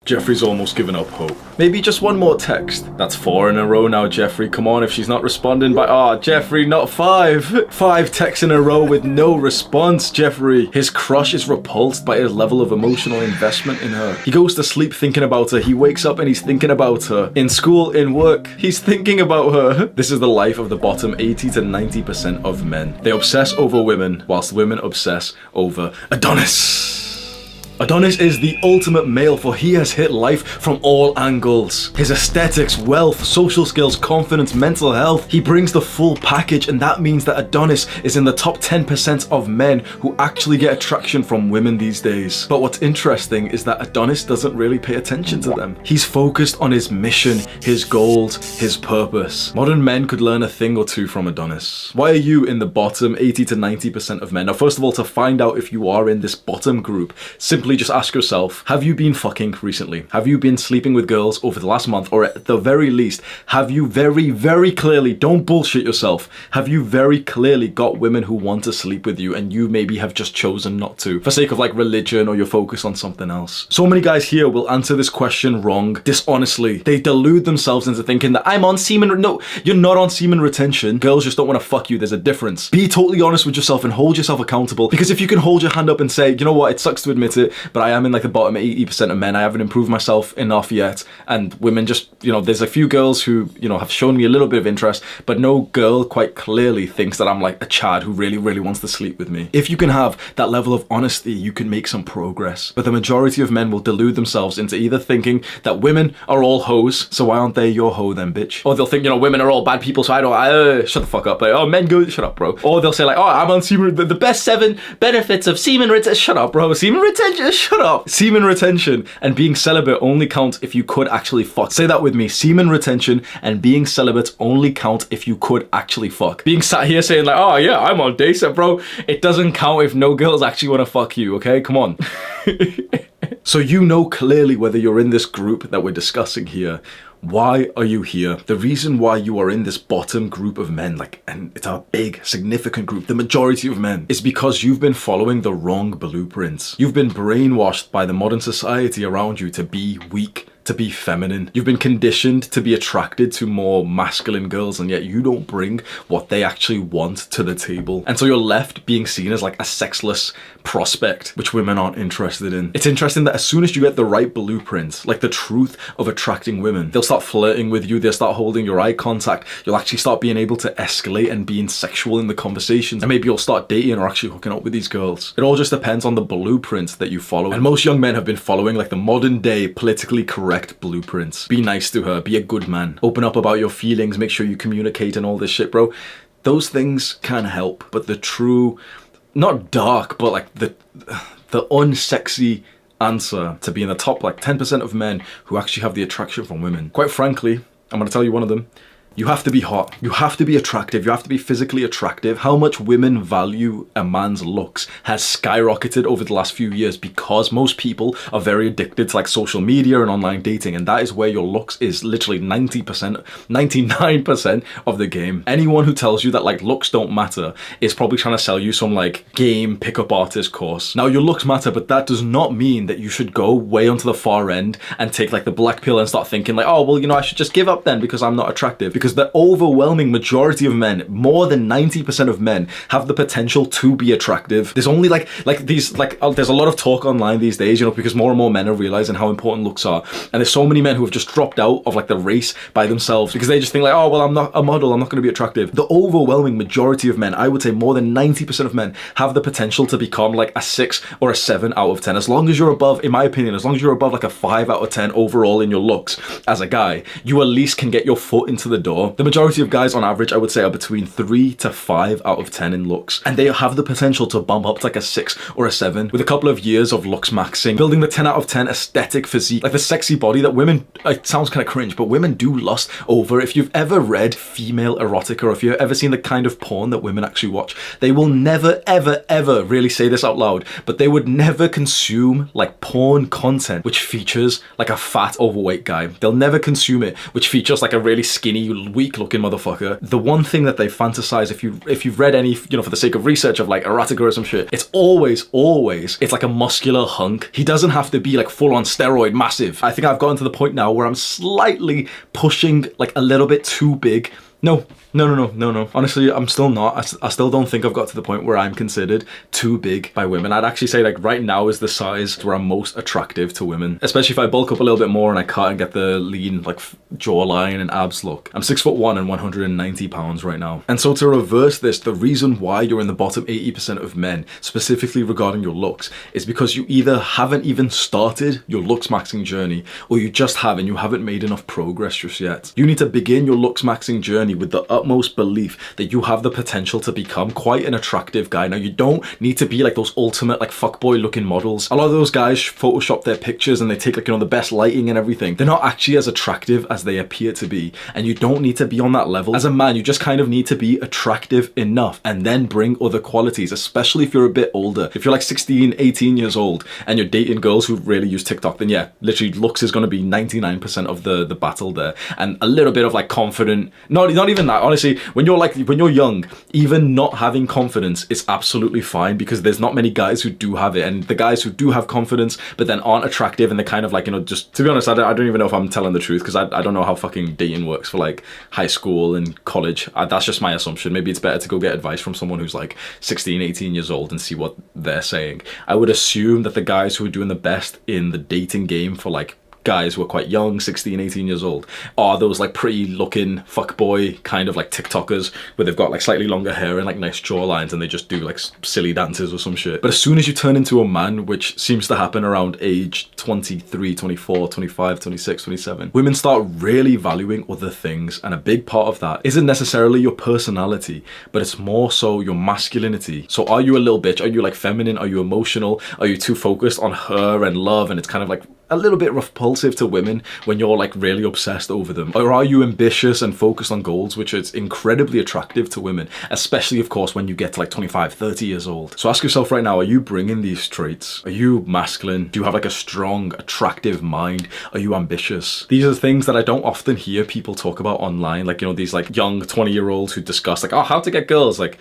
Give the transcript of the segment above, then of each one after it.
Jeffrey's almost given up hope. Maybe just one more text. That's 4 in a row now, Jeffrey. Come on, if she's not responding by... Jeffrey, not 5. 5 texts in a row with no response, Jeffrey. His crush is repulsed by his level of emotional investment in her. He goes to sleep thinking about her. He wakes up and he's thinking about her. In school, in work, he's thinking about her. This is the life of the bottom 80 to 90% of men. They obsess over women, whilst women obsess over Adonis. Adonis is the ultimate male, for he has hit life from all angles. His aesthetics, wealth, social skills, confidence, mental health. He brings the full package, and that means that Adonis is in the top 10% of men who actually get attraction from women these days. But what's interesting is that Adonis doesn't really pay attention to them. He's focused on his mission, his goals, his purpose. Modern men could learn a thing or two from Adonis. Why are you in the bottom 80 to 90% of men? Now, first of all, to find out if you are in this bottom group, simply just ask yourself, have you been fucking recently? Have you been sleeping with girls over the last month? Or at the very least, have you very, very clearly, don't bullshit yourself, have you very clearly got women who want to sleep with you and you maybe have just chosen not to, for sake of like religion or you're focused on something else? So many guys here will answer this question wrong, dishonestly. They delude themselves into thinking that I'm on semen. No, you're not on semen retention. Girls just don't want to fuck you. There's a difference. Be totally honest with yourself and hold yourself accountable, because if you can hold your hand up and say, you know what, it sucks to admit it, but I am in like the bottom 80% of men. I haven't improved myself enough yet. And women just, there's a few girls who, have shown me a little bit of interest, but no girl quite clearly thinks that I'm like a Chad who really, really wants to sleep with me. If you can have that level of honesty, you can make some progress. But the majority of men will delude themselves into either thinking that women are all hoes, so why aren't they your hoe then, bitch? Or they'll think, women are all bad people, so I don't, shut the fuck up. Like, oh, men go, shut up, bro. Or they'll say like, oh, I'm on semen, the best 7 benefits of semen retention. Shut up, bro. Semen retention, shut up. Semen retention and being celibate only count if you could actually fuck. Say that with me. Semen retention and being celibate only count if you could actually fuck. Being sat here saying like, oh yeah, I'm on Dayset, bro. It doesn't count if no girls actually want to fuck you, okay? Come on. So clearly whether you're in this group that we're discussing here. Why are you here? The reason why you are in this bottom group of men, and it's a big, significant group, the majority of men, is because you've been following the wrong blueprints. You've been brainwashed by the modern society around you to be weak, to be feminine. You've been conditioned to be attracted to more masculine girls, and yet you don't bring what they actually want to the table. And so you're left being seen as like a sexless prospect, which women aren't interested in. It's interesting that as soon as you get the right blueprint, like the truth of attracting women, they'll start flirting with you, they'll start holding your eye contact, you'll actually start being able to escalate and being sexual in the conversations, and maybe you'll start dating or actually hooking up with these girls. It all just depends on the blueprint that you follow. And most young men have been following like the modern day politically correct blueprints. Be nice to her, be a good man, open up about your feelings, make sure you communicate and all this shit, bro. Those things can help, but the true, not dark, but like the unsexy answer to be in the top like 10% of men who actually have the attraction from women, quite frankly, I'm gonna tell you one of them. You have to be hot. You have to be attractive. You have to be physically attractive. How much women value a man's looks has skyrocketed over the last few years because most people are very addicted to like social media and online dating, and that is where your looks is literally 90%, 99% of the game. Anyone who tells you that like looks don't matter is probably trying to sell you some like game pickup artist course. Now your looks matter, but that does not mean that you should go way onto the far end and take like the black pill and start thinking like, oh, well, I should just give up then because I'm not attractive. Because the overwhelming majority of men, more than 90% of men, have the potential to be attractive. There's only there's a lot of talk online these days, because more and more men are realizing how important looks are. And there's so many men who have just dropped out of like the race by themselves because they just think like, oh, well, I'm not a model, I'm not going to be attractive. The overwhelming majority of men, I would say more than 90% of men, have the potential to become like a 6 or a 7 out of 10. As long as you're above, in my opinion, as long as you're above like a 5 out of 10 overall in your looks as a guy, you at least can get your foot into the door. The majority of guys on average, I would say, are between 3 to 5 out of 10 in looks, and they have the potential to bump up to like a 6 or a 7 with a couple of years of looks maxing, building the 10 out of 10 aesthetic physique, like the sexy body that women, it sounds kind of cringe, but women do lust over. If you've ever read female erotica, or if you've ever seen the kind of porn that women actually watch, they will never, ever, ever really say this out loud, but they would never consume like porn content which features like a fat, overweight guy. They'll never consume it which features like a really skinny, you weak looking motherfucker. The one thing that they fantasize, if you've read any, you know, for the sake of research of like erotica or some shit, it's always, it's like a muscular hunk. He doesn't have to be like full on steroid massive. I think I've gotten to the point now where I'm slightly pushing like a little bit too big. No. Honestly, I'm still not. I still don't think I've got to the point where I'm considered too big by women. I'd actually say like right now is the size where I'm most attractive to women, especially if I bulk up a little bit more and I cut and get the lean like jawline and abs look. I'm 6'1" and 190 pounds right now. And so to reverse this, the reason why you're in the bottom 80% of men, specifically regarding your looks, is because you either haven't even started your looks maxing journey, or you just have and you haven't made enough progress just yet. You need to begin your looks maxing journey with the utmost belief that you have the potential to become quite an attractive guy. Now, you don't need to be like those ultimate like fuckboy looking models. A lot of those guys Photoshop their pictures and they take like, you know, the best lighting and everything. They're not actually as attractive as they appear to be, and you don't need to be on that level. As a man, you just kind of need to be attractive enough and then bring other qualities, especially if you're a bit older. If you're like 16, 18 years old and you're dating girls who really use TikTok, then yeah, literally looks is going to be 99% of the battle there, and a little bit of like confident, not even that. Honestly, when you're young, even not having confidence is absolutely fine, because there's not many guys who do have it, and the guys who do have confidence but then aren't attractive and they're kind of like, you know, just to be honest, I don't even know if I'm telling the truth, because I don't know how fucking dating works for like high school and college. That's just my assumption. Maybe it's better to go get advice from someone who's like 16, 18 years old and see what they're saying. I would assume that the guys who are doing the best in the dating game for like guys who are quite young, 16, 18 years old, are those like pretty looking fuckboy kind of like TikTokers where they've got like slightly longer hair and like nice jawlines and they just do like silly dances or some shit. But as soon as you turn into a man, which seems to happen around age 23, 24, 25, 26, 27, women start really valuing other things, and a big part of that isn't necessarily your personality, but it's more so your masculinity. So are you a little bitch? Are you like feminine? Are you emotional? Are you too focused on her and love, and it's kind of like a little bit repulsive to women when you're like really obsessed over them? Or are you ambitious and focused on goals, which is incredibly attractive to women, especially of course when you get to like 25, 30 years old? So ask yourself right now, are you bringing these traits? Are you masculine? Do you have like a strong, attractive mind? Are you ambitious? These are things that I don't often hear people talk about online, like, you know, these like young 20-year-olds who discuss like, oh, how to get girls. Like,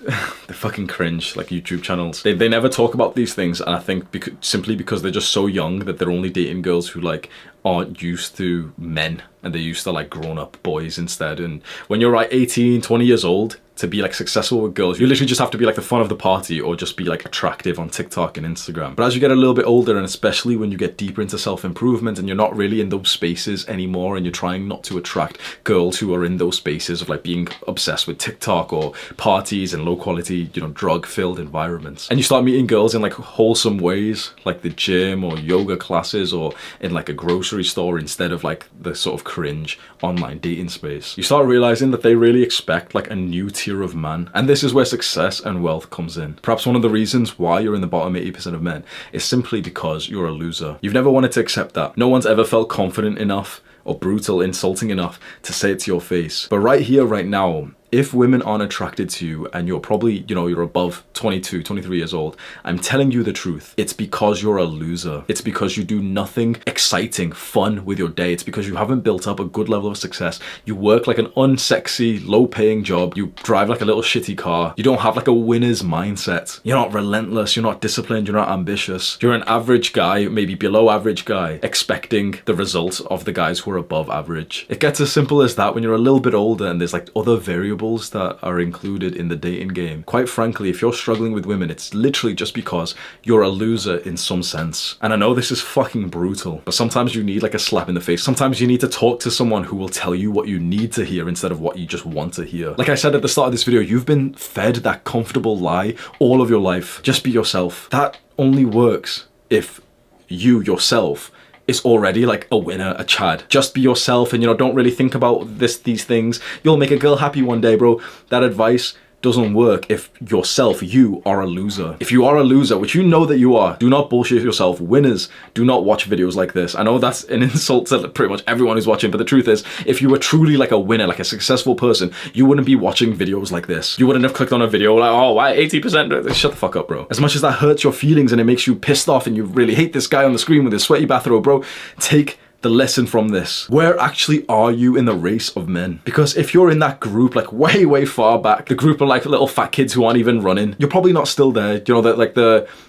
they're fucking cringe, like YouTube channels. They never talk about these things, and I think simply because they're just so young that they're only dating girls who like aren't used to men, and they're used to like grown-up boys instead. And when you're like 18, 20 years old, to be like successful with girls, you literally just have to be like the fun of the party, or just be like attractive on TikTok and Instagram. But as you get a little bit older, and especially when you get deeper into self-improvement and you're not really in those spaces anymore, and you're trying not to attract girls who are in those spaces of like being obsessed with TikTok or parties and low quality, you know, drug-filled environments, and you start meeting girls in like wholesome ways, like the gym or yoga classes or in like a grocery store, instead of like the sort of cringe online dating space, you start realizing that they really expect like a new tier of man. And this is where success and wealth comes in. Perhaps one of the reasons why you're in the bottom 80% of men is simply because you're a loser. You've never wanted to accept that. No one's ever felt confident enough or brutal, insulting enough to say it to your face. But right here, right now, if women aren't attracted to you and you're probably, you know, you're above 22, 23 years old, I'm telling you the truth. It's because you're a loser. It's because you do nothing exciting, fun with your day. It's because you haven't built up a good level of success. You work like an unsexy, low-paying job. You drive like a little shitty car. You don't have like a winner's mindset. You're not relentless. You're not disciplined. You're not ambitious. You're an average guy, maybe below average guy, expecting the result of the guys who are above average. It gets as simple as that when you're a little bit older and there's like other variables that are included in the dating game. Quite frankly, if you're struggling with women, it's literally just because you're a loser in some sense. And I know this is fucking brutal, but sometimes you need like a slap in the face. Sometimes you need to talk to someone who will tell you what you need to hear instead of what you just want to hear. Like I said at the start of this video, you've been fed that comfortable lie all of your life. Just be yourself. That only works if you yourself is already like a winner, a Chad. Just be yourself, and, you know, don't really think about these things. You'll make a girl happy one day, bro. That advice doesn't work if yourself, you are a loser. If you are a loser, which you know that you are, do not bullshit yourself. Winners do not watch videos like this. I know that's an insult to pretty much everyone who's watching, but the truth is, if you were truly like a winner, like a successful person, you wouldn't be watching videos like this. You wouldn't have clicked on a video like, oh, why 80%? Shut the fuck up, bro. As much as that hurts your feelings and it makes you pissed off and you really hate this guy on the screen with his sweaty bathrobe, bro, take the lesson from this. Where actually are you in the race of men? Because if you're in that group, like way far back, the group of like little fat kids who aren't even running, you're probably not still there. You know, that like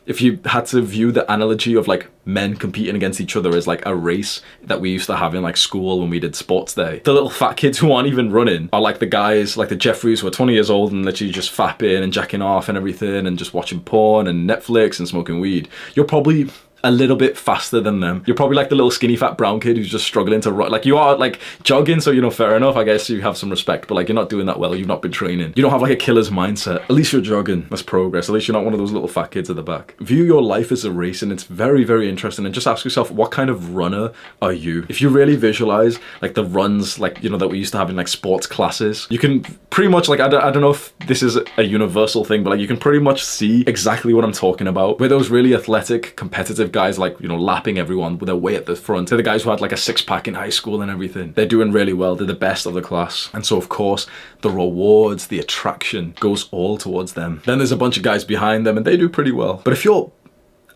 if you had to view the analogy of like men competing against each other as like a race that we used to have in like school when we did sports day, the little fat kids who aren't even running are like the guys, like the Jeffreys who are 20 years old and literally just fapping and jacking off and everything and just watching porn and Netflix and smoking weed. You're probably a little bit faster than them. You're probably like the little skinny fat brown kid who's just struggling to run. Like you are like jogging, so you know, fair enough, I guess you have some respect, but like you're not doing that well. You've not been training. You don't have like a killer's mindset. At least you're jogging. That's progress. At least you're not one of those little fat kids at the back. View your life as a race, and it's very interesting. And just ask yourself, what kind of runner are you? If you really visualize like the runs, like, you know, that we used to have in like sports classes, you can pretty much like, I don't know if this is a universal thing, but like you can pretty much see exactly what I'm talking about. Where those really athletic, competitive guys, like, you know, lapping everyone with their way at the front. They're the guys who had like a six-pack in high school and everything. They're doing really well. They're the best of the class. And so of course the rewards, the attraction goes all towards them. Then there's a bunch of guys behind them and they do pretty well. But if you're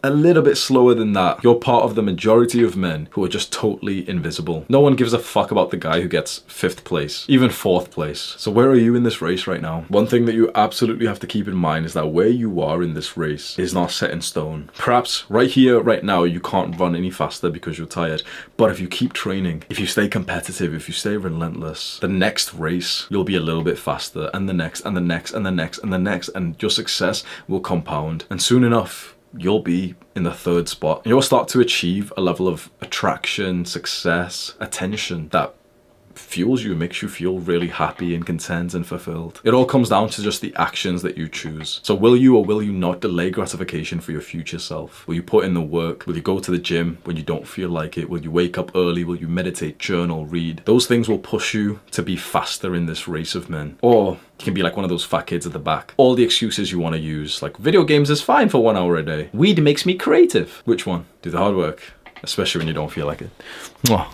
a little bit slower than that, you're part of the majority of men who are just totally invisible. No one gives a fuck about the guy who gets 5th place, even 4th place. So where are you in this race right now? One thing that you absolutely have to keep in mind is that where you are in this race is not set in stone. Perhaps right here, right now, you can't run any faster because you're tired. But if you keep training, if you stay competitive, if you stay relentless, the next race, you'll be a little bit faster, and the next, and the next, and the next, and the next, and your success will compound. And soon enough, you'll be in the 3rd spot. You'll start to achieve a level of attraction, success, attention that fuels you, makes you feel really happy and content and fulfilled. It all comes down to just the actions that you choose. So will you or will you not delay gratification for your future self? Will you put in the work? Will you go to the gym when you don't feel like it? Will you wake up early? Will you meditate, journal, read? Those things will push you to be faster in this race of men. Or you can be like one of those fat kids at the back. All the excuses you want to use, like video games is fine for 1 hour a day. Weed makes me creative. Which one? Do the hard work, especially when you don't feel like it. Mwah.